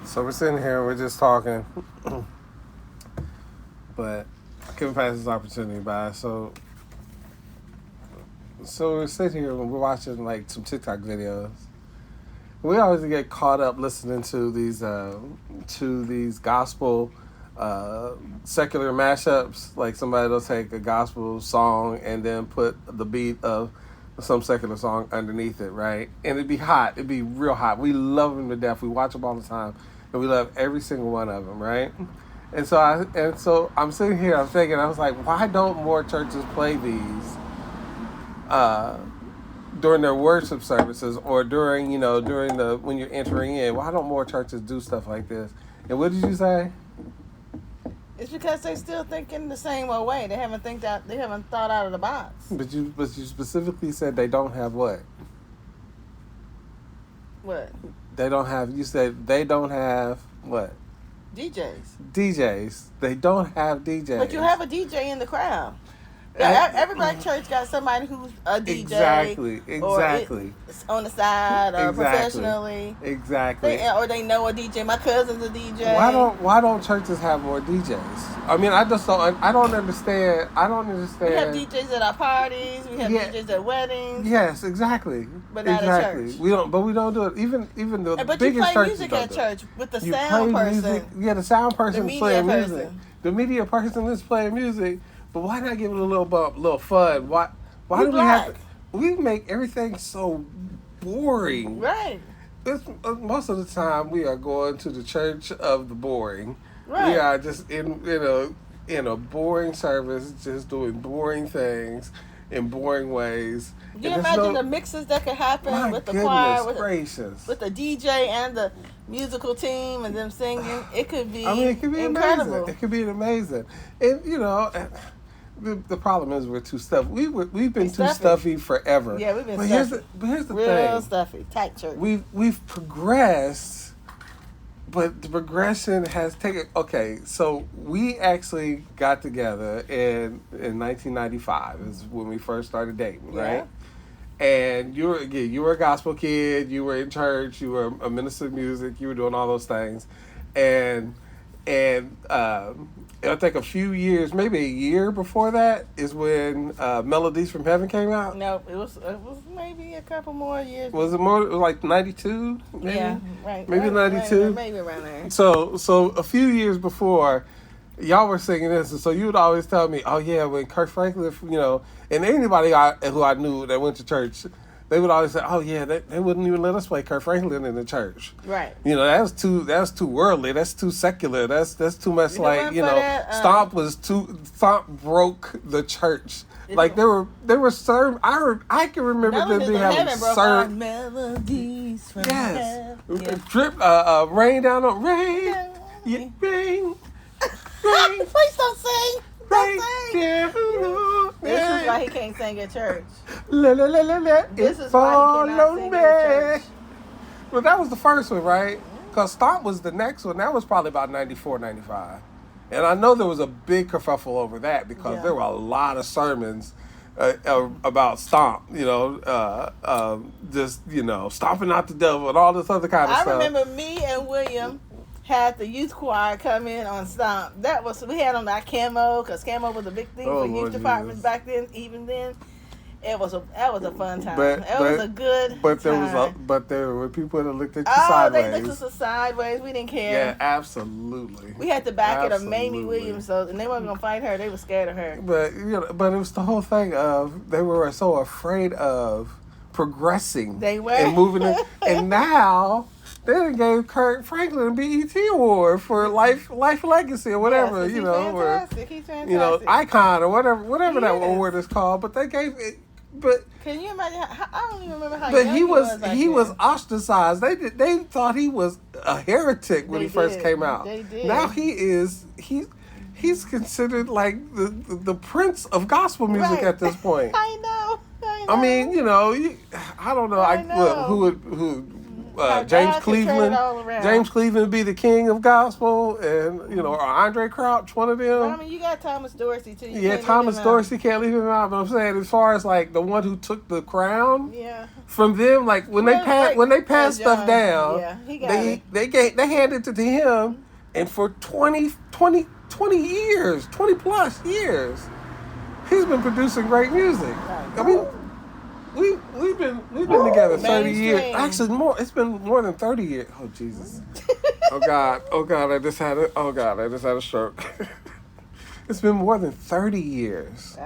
So we're sitting here, we're just talking, but I couldn't pass this opportunity by. So we're sitting here and we're watching like some TikTok videos. We always get caught up listening to these gospel secular mashups. Like somebody will take a gospel song and then put the beat of some secular song underneath it, right? And it'd be hot. It'd be real hot. We love them to death. We watch them all the time, and we love every single one of them, right? And so I'm sitting here. I'm thinking. I was like, why don't more churches play these during their worship services or during the when you're entering in? Why don't more churches do stuff like this? And what did you say? It's because they're still thinking the same old way. They haven't thought out of the box. But you specifically said they don't have what? What? They don't have. You said they don't have what? DJs. They don't have DJs. But you have a DJ in the crowd. Every black church got somebody who's a DJ. Exactly. Or on the side or professionally. Exactly. Or they know a DJ. My cousin's a DJ. Why don't churches have more DJs? I mean, I don't understand. We have DJs at our parties. We have DJs at weddings. Yes, exactly. But not at church. We don't do it. Even the but biggest churches you play music at church with the you sound play person. Music. Yeah, the sound person is playing music. Person. The media person is playing music. But why not give it a little bump, a little fun? Why do we make everything so boring? Right. Most of the time we are going to the church of the boring. Right. We are just in a boring service, just doing boring things in boring ways. You imagine the mixes that could happen with the choir, with the DJ and the musical team and them singing. It could be. It could be incredible. Amazing. It could be amazing. And the problem is we're too stuffy. We've been too stuffy forever. Yeah, we've been stuffy. But here's the Real thing. Real stuffy. Tight church. We've progressed, but the progression has taken. Okay, so we actually got together in 1995 is when we first started dating, right? And you were a gospel kid. You were in church. You were a minister of music. You were doing all those things, and I think a few years, maybe a year before that, is when Melodies from Heaven came out. No, it was maybe a couple more years. Was it more? It was like 92? Maybe? Yeah, right. Maybe 92? Maybe around there. So a few years before, y'all were singing this, and so you would always tell me, oh yeah, when Kirk Franklin, and anybody who I knew that went to church, they would always say, oh yeah, they wouldn't even let us play Kirk Franklin in the church. Right. That's too worldly. That's too secular. That's too much Stomp broke the church. Like there were sermons. I can remember them being having sermons. Melodies from heaven. Yes. Drip, rain down on rain. Yeah, rain. Please don't sing. Don't sing. Down, this is why he can't sing at church. This is why he cannot sing at church. Well, that was the first one, right? Because Stomp was the next one. That was probably about 94, 95. And I know there was a big kerfuffle over that because there were a lot of sermons about Stomp, just, stomping out the devil and all this other kind of stuff. I remember me and William had the youth choir come in on Stomp. We had on our camo, because camo was a big thing for youth departments back then, even then. That was a fun time. That was a good time. But there were people that looked at you sideways. They looked at us sideways. We didn't care. Yeah, absolutely. We had to back it of Mamie Williams, and they weren't gonna fight her. They were scared of her. But it was the whole thing of they were so afraid of progressing. They were and moving it, and now they done gave Kirk Franklin a BET award for life legacy or whatever. Yes, he's fantastic. Icon or whatever that award is called. But they gave it. But can you imagine? I don't even remember how. But young he was ostracized. They thought he was a heretic when he first came out. They did. Now he's considered like the prince of gospel music at this point. I know. I mean, I don't know. James God can turn it Cleveland. all around. James Cleveland be the king of gospel, and or Andre Crouch, one of them. I mean, you got Thomas Dorsey too. You Yeah, can't Thomas leave him out. Dorsey can't leave him out. But I'm saying, as far as like the one who took the crown, Yeah. from them, like when they pass stuff down, yeah, he got it. they handed it to him, and for 20 years, 20 plus years, he's been producing great music. Right. I mean, we've been together 30 years. Mainstream. Actually, it's been more than 30 years. Oh Jesus. Oh God, I just had a stroke. It's been more than 30 years.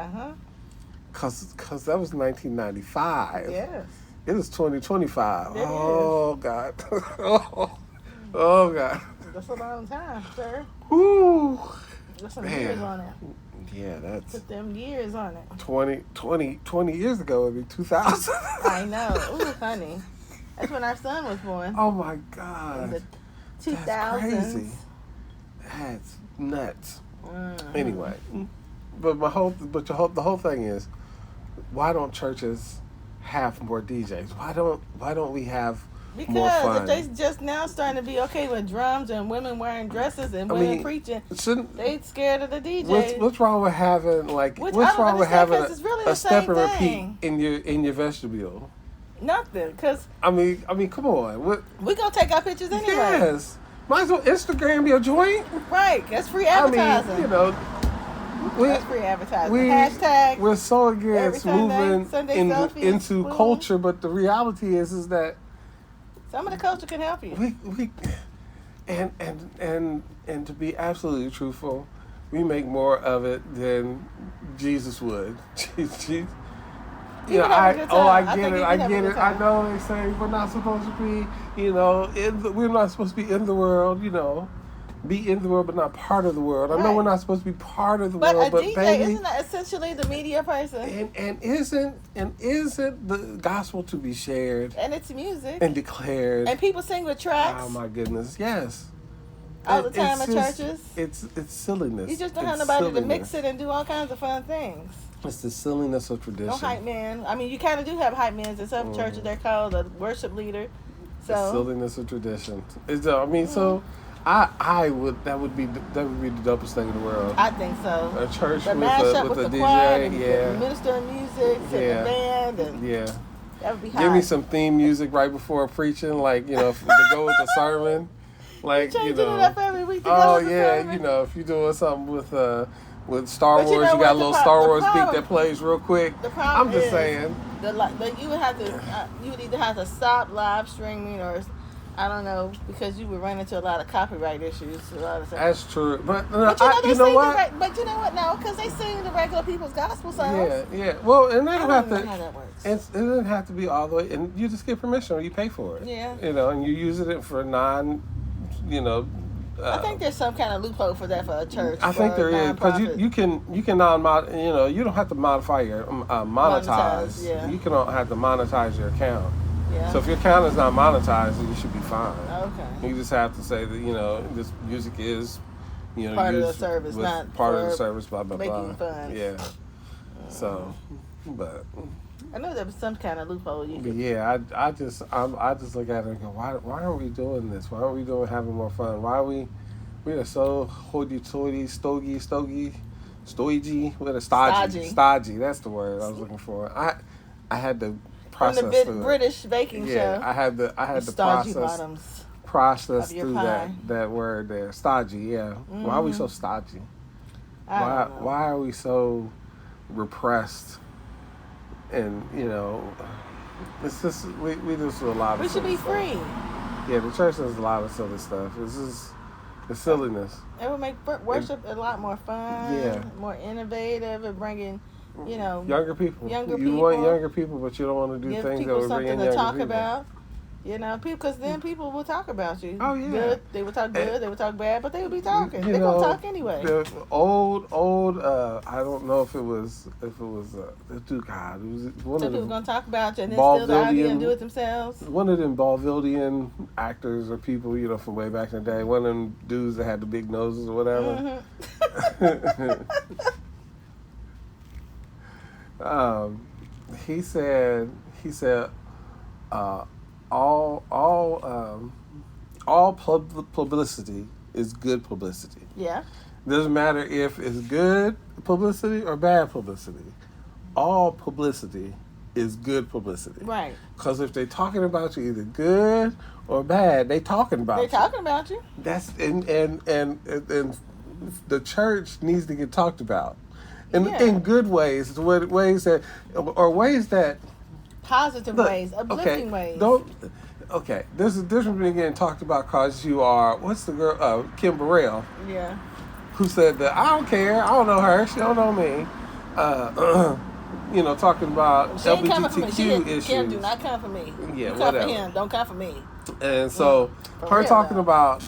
Cause that was 1995. Yes. It is 2025. It Oh God. Oh God. That's a long time, sir. Woo. That's some years on it. Yeah, that's Put them years on it. 20 years ago would be 2000. I know. Ooh, honey. That's when our son was born. Oh my In God. the 2000s. That's crazy. That's nuts. Mm-hmm. Anyway, but the whole thing is, why don't churches have more DJs? Why don't we have more fun? Because if they just now starting to be okay with drums and women wearing dresses and women preaching, they scared of the DJ. What's wrong with having what's wrong with having a step and repeat in your vestibule? Nothing, because I mean, come on. We gonna take our pictures anyway. Yes, might as well Instagram your joint. Right, that's free advertising. I mean, that's free advertising. Hashtag. We're so against moving into Boom. culture, but the reality is that some of the culture can help you. We and to be absolutely truthful, we make more of it than Jesus would. I get it. I know they say we're not supposed to be, we're not supposed to be in the world, be in the world but not part of the world. I know we're not supposed to be part of the world, but DJ, baby, isn't that essentially the media person? And isn't the gospel to be shared and it's music and declared and people sing with tracks? Oh my goodness, yes. All the time in churches. It's silliness. You just don't have nobody to mix it and do all kinds of fun things. It's the silliness of tradition. No hype man. I mean, you kind of do have hype men in some churches. They're called a worship leader. So the silliness of tradition. So I would that would be the dopest thing in the world. I think so. A church the with a the DJ, choir and the minister of music, and the band, and that would be hot. Give me some theme music right before preaching, to go with the sermon. Changing it up every week. If you're doing something with Star Wars, you got a little Star Wars beat that plays real quick. The problem I'm just saying. But you would have to, you would either have to stop live streaming or, I don't know, because you would run into a lot of copyright issues. That's true, but you know what? But you know what? No, because they sing the regular people's gospel songs. Yeah. Well, and they don't have to. How that works. It doesn't have to be all the way, and you just get permission or you pay for it. Yeah. And you use it for I think there's some kind of loophole for that for a church. I think there is, because you can you don't have to modify your monetize. Yeah. You don't have to monetize your account. Yeah. So if your account is not monetized, then you should be fine. Okay. You just have to say that this music is part of the service, not part of the service. Blah blah blah. Making fun. Yeah. So, but. I know there was some kind of loophole you could. Yeah, I just look at it and go, why are we doing this? Why aren't we having more fun? Why are we are so hoity-toity, stodgy, stodgy. That's the word I was looking for. I had to process from the through British baking show. Yeah, I had to process through that word there. Stodgy, yeah. Mm-hmm. Why are we so stodgy? Why are we so repressed? And it's just we just do a lot of. We should be free. Yeah, the church does a lot of silly stuff. It's just the silliness. It would make worship a lot more fun. Yeah. More innovative and bringing, younger people. You want younger people, but you don't want to do things that would bring in younger people. Give people something to talk about. Because then people will talk about you. Oh yeah. Good. They will talk good. They will talk bad, but they will be talking. They're gonna talk anyway. The old. I don't know if it was. God, it was one so of people gonna talk about you and then steal the idea and do it themselves. One of them Balvillian actors or people, from way back in the day. One of them dudes that had the big noses or whatever. Mm-hmm. He said. all publicity is good publicity. Yeah. Doesn't matter if it's good publicity or bad publicity. All publicity is good publicity. Right. Because if they're talking about you either good or bad, they talking about you. They're talking about you. That's and the church needs to get talked about. In good ways, ways that positive ways, uplifting ways. There's a difference between getting talked about because you are, what's the girl, Kim Burrell, yeah, who said that I don't care, I don't know her, she don't know me, talking about LGBTQ issues. Kim, do not come for me. Yeah, you come whatever. for him, don't come for me. And so her real, talking though. about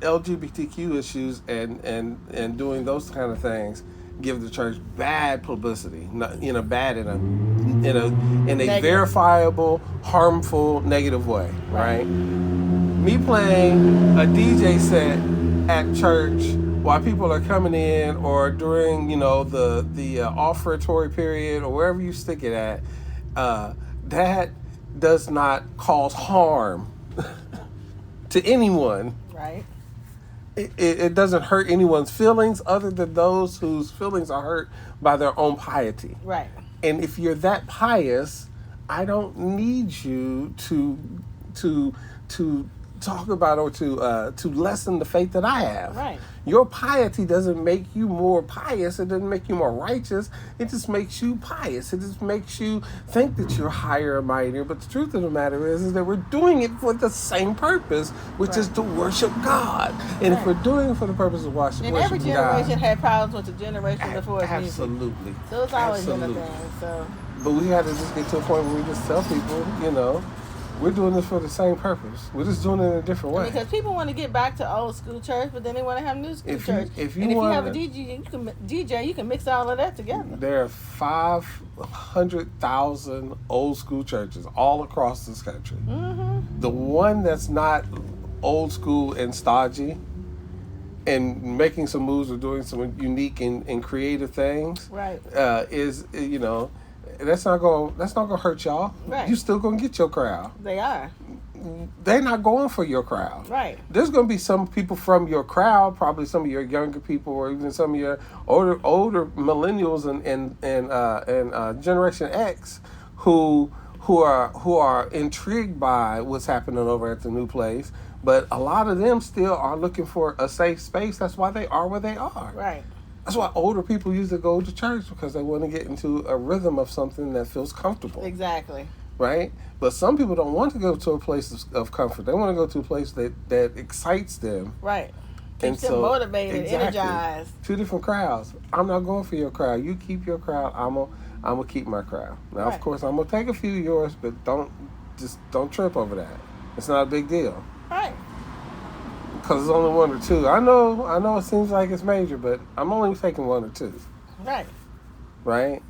LGBTQ issues and doing those kind of things give the church bad publicity, in a verifiable, harmful, negative way, right? Me playing a DJ set at church while people are coming in, or during the offertory period, or wherever you stick it at, that does not cause harm to anyone. Right. It doesn't hurt anyone's feelings other than those whose feelings are hurt by their own piety. Right. And if you're that pious, I don't need you to talk about or to lessen the faith that I have. Right. Your piety doesn't make you more pious. It doesn't make you more righteous. It just makes you pious. It just makes you think that you're higher and mightier. But the truth of the matter is that we're doing it for the same purpose, which is to worship God. And if we're doing it for the purpose of worshiping God. And every generation had problems with the generation before. Absolutely. So it's always been a thing. So. But we got to just get to a point where we just tell people, we're doing this for the same purpose. We're just doing it in a different way. Because people want to get back to old school church, but then they want to have new school church. If you have a DJ, you can mix all of that together. There are 500,000 old school churches all across this country. Mm-hmm. The one that's not old school and stodgy and making some moves or doing some unique and creative things, right? That's not gonna hurt y'all. Right. You still gonna get your crowd. They are. They're not going for your crowd. Right. There's gonna be some people from your crowd, probably some of your younger people, or even some of your older millennials and Generation X, who are intrigued by what's happening over at the new place. But a lot of them still are looking for a safe space. That's why they are where they are. Right. That's why older people usually go to church, because they want to get into a rhythm of something that feels comfortable. Exactly. Right? But some people don't want to go to a place of comfort. They want to go to a place that excites them. Right. Keeps them motivated, energized. Two different crowds. I'm not going for your crowd. You keep your crowd. I'm gonna keep my crowd. Now, Of course, I'm gonna take a few of yours, but don't trip over that. It's not a big deal. Right. Because it's only one or two. I know it seems like it's major, but I'm only taking one or two. Right. Right?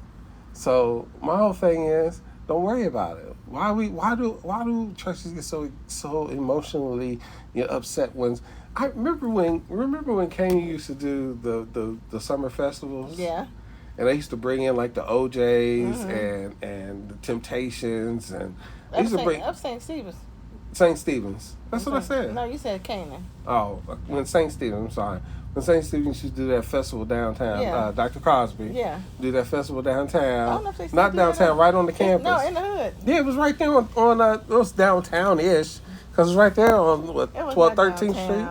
So my whole thing is, don't worry about it. Why do churches get so emotionally upset when I remember when Kane used to do the summer festivals? Yeah. And they used to bring in like the OJs and the Temptations, and they used to bring up St. Stephen's. St. Stephen's. That's what I said. No, you said Canaan. Oh, when St. Stephen's, I'm sorry. When St. Stephen's used to do that festival downtown, Dr. Cosby. Yeah. Do that festival downtown. I don't know if they still Not do downtown, right on the campus. No, in the hood. Yeah, it was right there on it was downtown-ish. Because it's right there on, 12th, 13th Street?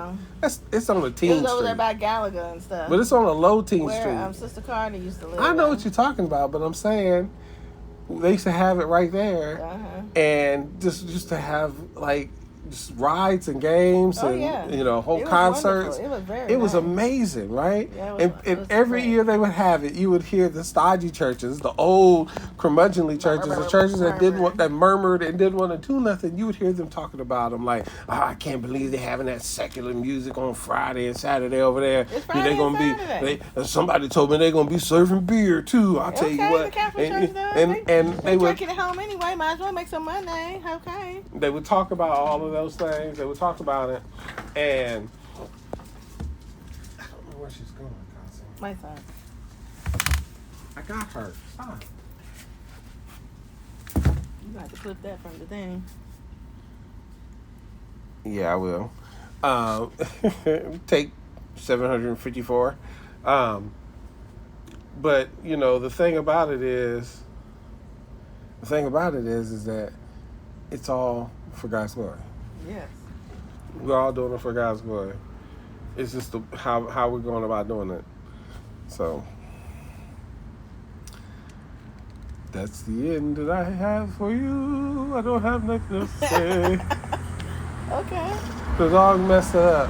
It's on the Teen Street. It was over there by Gallagher and stuff. But it's on a low Teen Street. Where Sister Carter used to live. I know what you're talking about, but I'm saying they used to have it right there. Uh-huh. And just to have, like, just rides and games whole concerts. It was nice. Amazing, right? Yeah, and every year they would have it. You would hear the stodgy churches, the old curmudgeonly churches, the churches that murmured and didn't want to do nothing. You would hear them talking about them like, I can't believe they're having that secular music on Friday and Saturday over there. It's Friday and Saturday. Somebody told me they're gonna be serving beer too. I'll tell you what. And they would drinking at home anyway. Might as well make some money. Okay. They would talk about all of those things. They would talk about it, and I don't know where she's going, Cossie. My son. I got her. Stop. You got to clip that from the thing. Yeah, I will. Take 754. But the thing about it is that it's all for God's glory. Yes. We're all doing it for God's glory. It's just how we're going about doing it. So that's the end that I have for you. I don't have nothing to say. Okay. The dog messed up.